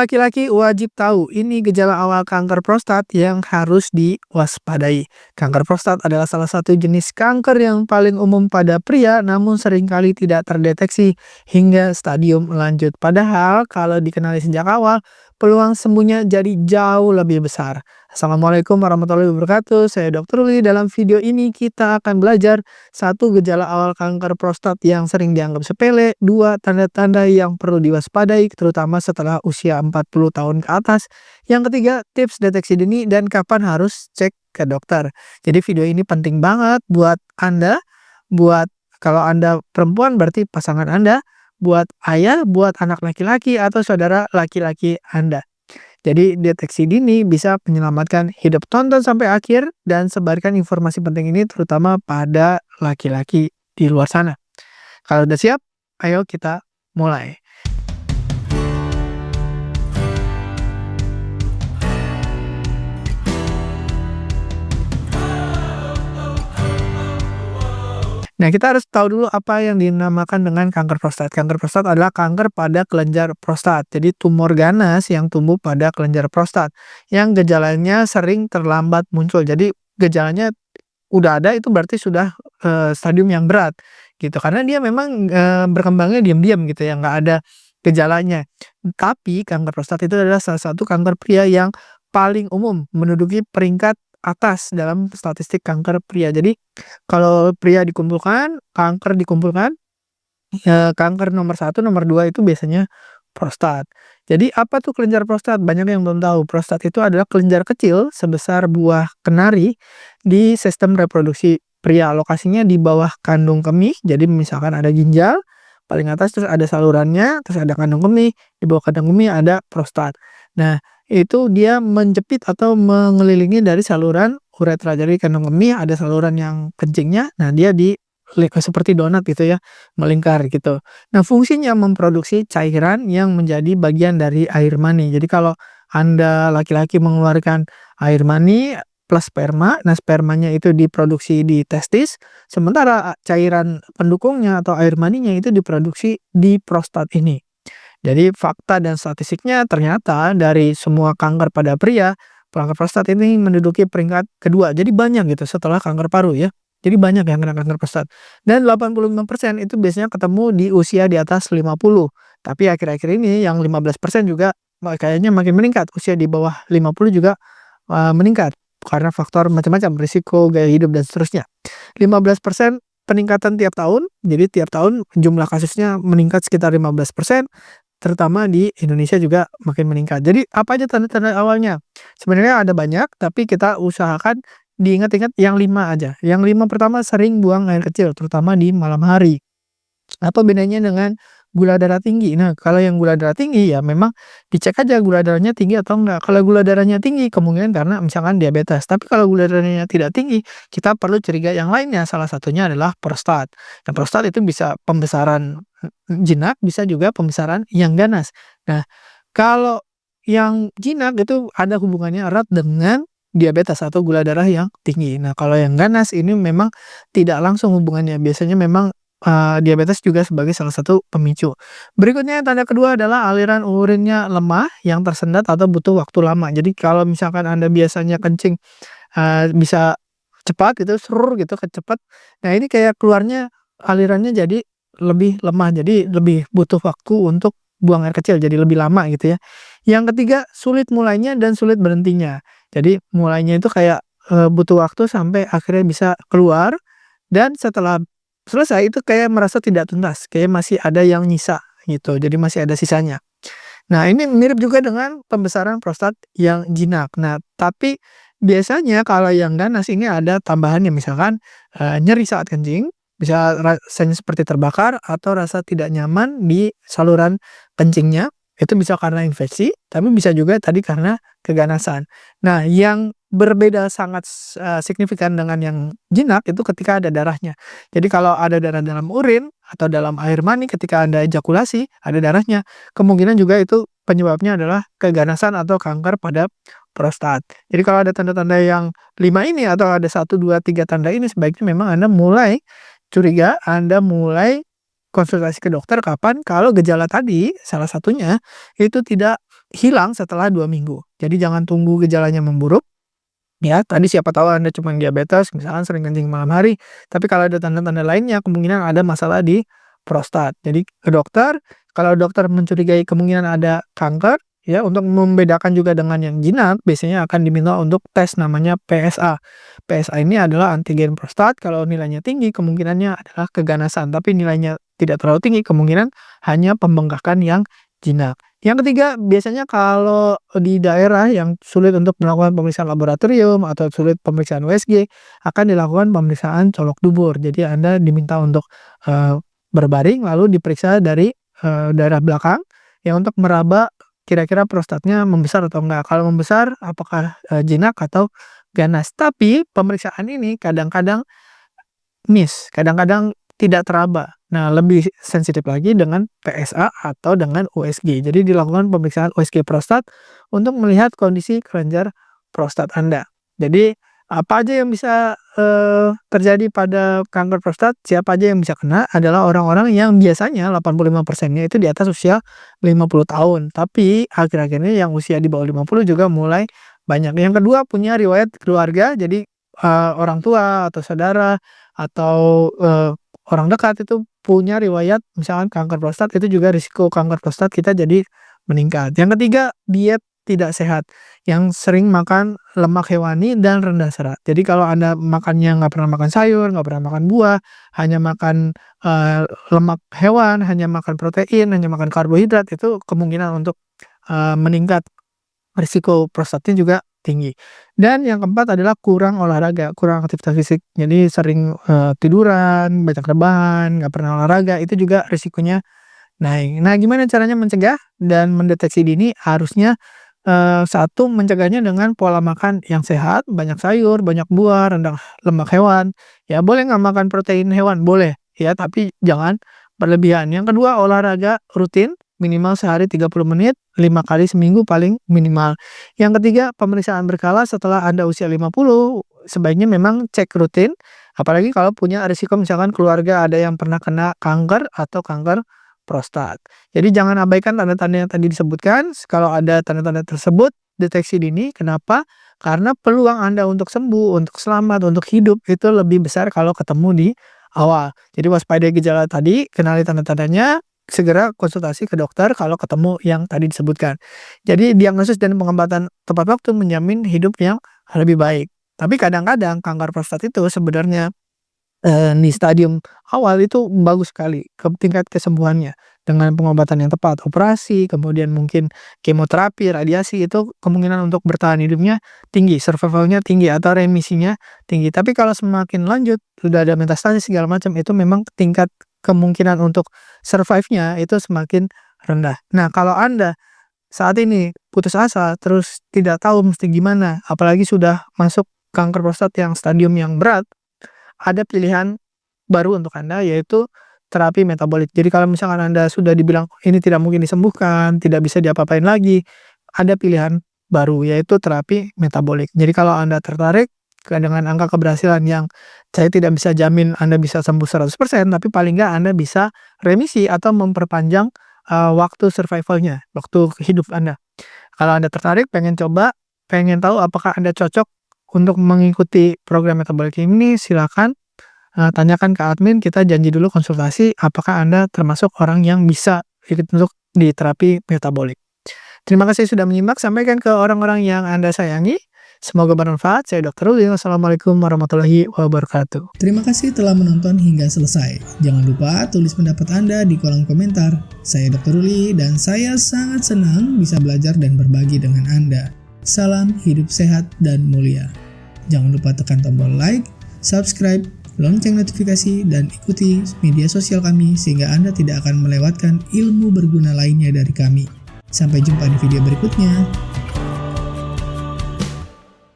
laki-laki wajib tahu ini gejala awal kanker prostat yang harus diwaspadai. Kanker prostat adalah salah satu jenis kanker yang paling umum pada pria, namun seringkali tidak terdeteksi hingga stadium lanjut. Padahal kalau dikenali sejak awal, peluang sembuhnya jadi jauh lebih besar. Assalamualaikum warahmatullahi wabarakatuh. Saya Dr. Uli. Dalam video ini kita akan belajar satu, gejala awal kanker prostat yang sering dianggap sepele. Dua, tanda-tanda yang perlu diwaspadai, terutama setelah usia 40 tahun ke atas. Yang ketiga, tips deteksi dini dan kapan harus cek ke dokter. Jadi video ini penting banget buat Anda, buat kalau Anda perempuan berarti pasangan Anda, buat ayah, buat anak laki-laki atau saudara laki-laki Anda. Jadi deteksi dini bisa menyelamatkan hidup. Tonton sampai akhir dan sebarkan informasi penting ini terutama pada laki-laki di luar sana. Kalau udah siap, ayo kita mulai. Nah, kita harus tahu dulu apa yang dinamakan dengan kanker prostat. Kanker prostat adalah kanker pada kelenjar prostat. Jadi tumor ganas yang tumbuh pada kelenjar prostat yang gejalanya sering terlambat muncul. Jadi gejalanya udah ada itu berarti sudah stadium yang berat gitu. Karena dia memang berkembangnya diam-diam gitu ya, nggak ada gejalanya. Tapi kanker prostat itu adalah salah satu kanker pria yang paling umum, menduduki peringkat atas dalam statistik kanker pria. Jadi kalau pria dikumpulkan, kanker dikumpulkan, kanker nomor 1, nomor 2 itu biasanya prostat. Jadi apa tuh kelenjar prostat? Banyak yang belum tahu. Prostat itu adalah kelenjar kecil sebesar buah kenari di sistem reproduksi pria. Lokasinya di bawah kandung kemih. Jadi misalkan ada ginjal, paling atas terus ada salurannya, terus ada kandung kemih, di bawah kandung kemih ada prostat. Nah, itu dia menjepit atau mengelilingi dari saluran uretra. Jadi kandung kemih ada saluran yang kencingnya, nah dia seperti donat gitu ya, melingkar gitu. Nah, fungsinya memproduksi cairan yang menjadi bagian dari air mani. Jadi kalau Anda laki-laki mengeluarkan air mani plus sperma, nah spermanya itu diproduksi di testis, sementara cairan pendukungnya atau air maninya itu diproduksi di prostat ini. Jadi fakta dan statistiknya ternyata dari semua kanker pada pria, kanker prostat ini menduduki peringkat kedua. Jadi banyak gitu setelah kanker paru ya. Jadi banyak yang kena kanker prostat. Dan 85% itu biasanya ketemu di usia di atas 50. Tapi akhir-akhir ini yang 15% juga kayaknya makin meningkat. Usia di bawah 50 juga meningkat. Karena faktor macam-macam, risiko, gaya hidup, dan seterusnya. 15% peningkatan tiap tahun. Jadi tiap tahun jumlah kasusnya meningkat sekitar 15%. Terutama di Indonesia juga makin meningkat. Jadi apa aja tanda-tanda awalnya? Sebenarnya ada banyak, tapi kita usahakan diingat-ingat yang 5 aja. Yang 5 pertama, sering buang air kecil, terutama di malam hari. Apa bedanya dengan gula darah tinggi? Nah, kalau yang gula darah tinggi ya memang dicek aja gula darahnya tinggi atau enggak. Kalau gula darahnya tinggi kemungkinan karena misalkan diabetes. Tapi kalau gula darahnya tidak tinggi, kita perlu curiga yang lainnya. Salah satunya adalah prostat. Dan prostat itu bisa pembesaran jinak, bisa juga pembesaran yang ganas. Nah, kalau yang jinak itu ada hubungannya erat dengan diabetes atau gula darah yang tinggi. Nah, kalau yang ganas ini memang tidak langsung hubungannya. Biasanya memang diabetes juga sebagai salah satu pemicu. Berikutnya tanda kedua adalah aliran urinnya lemah, yang tersendat atau butuh waktu lama. Jadi kalau misalkan Anda biasanya kencing bisa cepat gitu, serur gitu, cepat. Nah, ini kayak keluarnya alirannya jadi lebih lemah, jadi lebih butuh waktu untuk buang air kecil, jadi lebih lama gitu ya. Yang ketiga, sulit mulainya dan sulit berhentinya. Jadi mulainya itu kayak butuh waktu sampai akhirnya bisa keluar, dan setelah selesai itu kayak merasa tidak tuntas, kayak masih ada yang nyisa gitu, jadi masih ada sisanya. Nah, ini mirip juga dengan pembesaran prostat yang jinak. Nah, tapi biasanya kalau yang ganas ini ada tambahannya, misalkan nyeri saat kencing, bisa rasanya seperti terbakar atau rasa tidak nyaman di saluran kencingnya, itu bisa karena infeksi, tapi bisa juga tadi karena keganasan. Nah, yang berbeda sangat signifikan dengan yang jinak itu ketika ada darahnya. Jadi kalau ada darah dalam urin atau dalam air mani ketika Anda ejakulasi, ada darahnya, kemungkinan juga itu penyebabnya adalah keganasan atau kanker pada prostat. Jadi kalau ada tanda-tanda yang 5 ini atau ada 1, 2, 3 tanda ini, sebaiknya memang Anda mulai curiga, Anda mulai konsultasi ke dokter kapan kalau gejala tadi salah satunya itu tidak hilang setelah 2 minggu. Jadi jangan tunggu gejalanya memburuk. Ya, tadi siapa tahu Anda cuma diabetes, misalkan sering kencing malam hari, tapi kalau ada tanda-tanda lainnya kemungkinan ada masalah di prostat. Jadi ke dokter, kalau dokter mencurigai kemungkinan ada kanker, ya untuk membedakan juga dengan yang jinak, biasanya akan diminta untuk tes namanya PSA. PSA ini adalah antigen prostat, kalau nilainya tinggi kemungkinannya adalah keganasan, tapi nilainya tidak terlalu tinggi kemungkinan hanya pembengkakan yang jinak. Yang ketiga, biasanya kalau di daerah yang sulit untuk melakukan pemeriksaan laboratorium atau sulit pemeriksaan USG, akan dilakukan pemeriksaan colok dubur. Jadi Anda diminta untuk berbaring lalu diperiksa dari daerah belakang ya untuk meraba kira-kira prostatnya membesar atau enggak. Kalau membesar, apakah jinak atau ganas. Tapi pemeriksaan ini kadang-kadang miss, kadang-kadang tidak teraba. Nah, lebih sensitif lagi dengan PSA atau dengan USG. Jadi dilakukan pemeriksaan USG prostat untuk melihat kondisi kelenjar prostat Anda. Jadi apa aja yang bisa terjadi pada kanker prostat, siapa aja yang bisa kena adalah orang-orang yang biasanya 85%-nya itu di atas usia 50 tahun. Tapi akhir-akhir ini yang usia di bawah 50 juga mulai banyak. Yang kedua, punya riwayat keluarga, jadi orang tua atau saudara atau orang dekat itu punya riwayat misalkan kanker prostat, itu juga risiko kanker prostat kita jadi meningkat. Yang ketiga, diet tidak sehat, yang sering makan lemak hewani dan rendah serat. Jadi kalau Anda makannya nggak pernah makan sayur, nggak pernah makan buah, hanya makan lemak hewan, hanya makan protein, hanya makan karbohidrat, itu kemungkinan untuk meningkat risiko prostatnya juga tinggi. Dan yang keempat adalah kurang olahraga, kurang aktivitas fisik. Jadi sering tiduran, banyak rebahan, nggak pernah olahraga, itu juga risikonya naik. Nah, gimana caranya mencegah dan mendeteksi dini? Harusnya satu, mencegahnya dengan pola makan yang sehat, banyak sayur, banyak buah, rendah lemak hewan. Ya, boleh nggak makan protein hewan? Boleh, ya, tapi jangan berlebihan. Yang kedua, olahraga rutin, minimal sehari 30 menit, 5 kali seminggu paling minimal. Yang ketiga, pemeriksaan berkala setelah Anda usia 50, sebaiknya memang cek rutin, apalagi kalau punya risiko misalkan keluarga ada yang pernah kena kanker atau kanker prostat. Jadi jangan abaikan tanda-tanda yang tadi disebutkan. Kalau ada tanda-tanda tersebut, deteksi dini. Kenapa? Karena peluang Anda untuk sembuh, untuk selamat, untuk hidup itu lebih besar kalau ketemu di awal. Jadi waspadai gejala tadi, kenali tanda-tandanya, segera konsultasi ke dokter kalau ketemu yang tadi disebutkan. Jadi diagnosis dan pengobatan tepat waktu menjamin hidup yang lebih baik. Tapi kadang-kadang kanker prostat itu sebenarnya di stadium awal itu bagus sekali tingkat kesembuhannya dengan pengobatan yang tepat, operasi, kemudian mungkin kemoterapi, radiasi, itu kemungkinan untuk bertahan hidupnya tinggi, survivalnya tinggi atau remisinya tinggi. Tapi kalau semakin lanjut, sudah ada metastasis segala macam, itu memang tingkat kemungkinan untuk survive-nya itu semakin rendah. Nah, kalau Anda saat ini putus asa, terus tidak tahu mesti gimana, apalagi sudah masuk kanker prostat yang stadium yang berat, ada pilihan baru untuk Anda, yaitu terapi metabolik. Jadi kalau misalkan Anda sudah dibilang ini tidak mungkin disembuhkan, tidak bisa diapa-apain lagi, ada pilihan baru, yaitu terapi metabolik. Jadi kalau Anda tertarik dengan angka keberhasilan yang saya tidak bisa jamin Anda bisa sembuh 100%, tapi paling nggak Anda bisa remisi atau memperpanjang waktu survivalnya, waktu hidup Anda. Kalau Anda tertarik, pengen coba, pengen tahu apakah Anda cocok untuk mengikuti program metabolik ini, silakan tanyakan ke admin, kita janji dulu konsultasi apakah Anda termasuk orang yang bisa ikut untuk di terapi metabolik. Terima kasih sudah menyimak, sampaikan ke orang-orang yang Anda sayangi. Semoga bermanfaat. Saya Dr. Ruli. Wassalamualaikum warahmatullahi wabarakatuh. Terima kasih telah menonton hingga selesai. Jangan lupa tulis pendapat Anda di kolom komentar. Saya Dr. Ruli dan saya sangat senang bisa belajar dan berbagi dengan Anda. Salam hidup sehat dan mulia. Jangan lupa tekan tombol like, subscribe, lonceng notifikasi, dan ikuti media sosial kami sehingga Anda tidak akan melewatkan ilmu berguna lainnya dari kami. Sampai jumpa di video berikutnya.